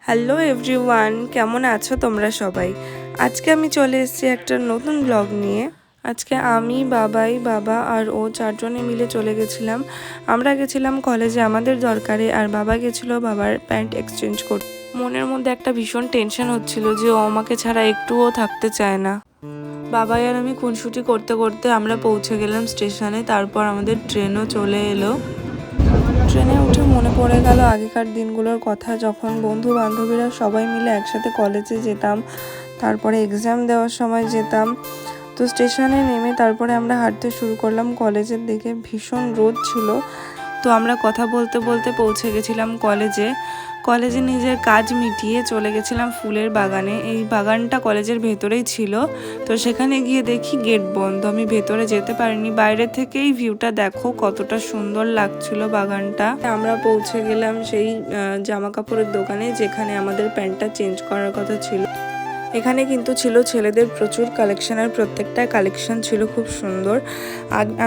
Hello everyone, কেমন আছো তোমরা সবাই? আজকে আমি চলে এসেছি একটা নতুন ব্লগ নিয়ে। আজকে আমি, বাবা আর ও চারজনে মিলে চলে গেছিলাম। আমরা গেছিলাম কলেজে আমাদের দরকারে, আর বাবা গেছিল বাবার প্যান্ট এক্সচেঞ্জ করতে। মনের মধ্যে একটা ভীষণ টেনশন হচ্ছিল যে ও আমাকে ছাড়া একটুও থাকতে চায় না। বাবাই আর আমি খুনসুটি করতে করতে আমরা পৌঁছে গেলাম স্টেশনে। তারপর আমাদের ট্রেনও চলে এলো। ট্রেনে উঠে মনে পড়ে গেল আগেকার দিনগুলোর কথা, যখন বন্ধু বান্ধবীরা সবাই মিলে একসাথে কলেজে যেতাম, তারপরে এক্সাম দেওয়ার সময় যেতাম। তো স্টেশনে নেমে তারপরে আমরা হাঁটতে শুরু করলাম কলেজের দিকে। ভীষণ রোদ ছিল, তো আমরা কথা বলতে বলতে পৌঁছে গেছিলাম কলেজে নিজের কাজ মিটিয়ে চলে গেছিলাম ফুলের বাগানে। এই বাগানটা কলেজের ভেতরেই ছিল। তো সেখানে গিয়ে দেখি গেট বন্ধ, আমি ভেতরে যেতে পারিনি। বাইরে থেকেই ভিউটা দেখো কতটা সুন্দর লাগছিল বাগানটা। আমরা পৌঁছে গেলাম সেই জামা কাপড়ের দোকানে যেখানে আমাদের প্যান্টটা চেঞ্জ করার কথা ছিল। এখানে কিন্তু ছিল ছেলেদের প্রচুর কালেকশন, আর প্রত্যেকটা কালেকশন ছিল খুব সুন্দর।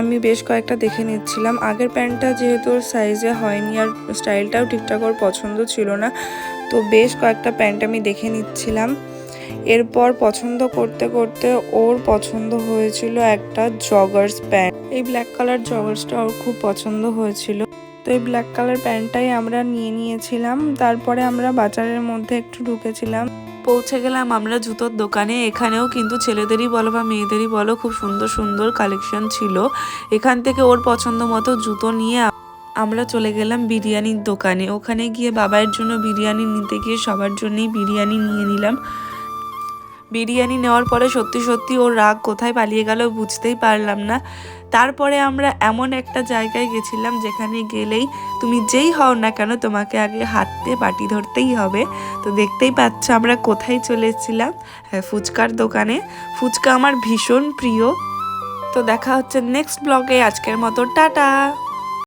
আমি বেশ কয়েকটা দেখে নিচ্ছিলাম। আগের প্যান্টটা যেহেতু ওর সাইজে হয়নি আর স্টাইলটাও ঠিকঠাক ওর পছন্দ ছিল না, তো বেশ কয়েকটা প্যান্ট আমি দেখে নিচ্ছিলাম। এরপর পছন্দ করতে করতে ওর পছন্দ হয়েছিল একটা জগার্স প্যান্ট। এই ব্ল্যাক কালার জগার্সটা ওর খুব পছন্দ হয়েছিল, তো এই ব্ল্যাক কালার প্যান্টটাই আমরা নিয়ে নিয়েছিলাম। তারপরে আমরা বাজারের মধ্যে একটু ঢুকেছিলাম। পৌঁছে গেলাম আমরা জুতোর দোকানে। এখানেও কিন্তু ছেলেদেরই বলো বা মেয়েদেরই বলো খুব সুন্দর সুন্দর কালেকশন ছিল। এখান থেকে ওর পছন্দ মতো জুতো নিয়ে আমরা চলে গেলাম বিরিয়ানির দোকানে। ওখানে গিয়ে বাবার জন্য বিরিয়ানি নিতে গিয়ে সবার জন্যই বিরিয়ানি নিয়ে নিলাম। বিরিয়ানি নেওয়ার পরে সত্যি সত্যি ওর রাগ কোথায় পালিয়ে গেল বুঝতেই পারলাম না। তারপরে আমরা এমন একটা জায়গায় গেছিলাম যেখানে গেলেই তুমি যেই হও না কেন তোমাকে আগে হাতে বাটি ধরতেই হবে। তো দেখতেই পাচ্ছ আমরা কোথায় চলে এসেছিলাম, হ্যাঁ, ফুচকার দোকানে। ফুচকা আমার ভীষণ প্রিয়। তো দেখা হচ্ছে নেক্সট ব্লগে। আজকের মতো টাটা।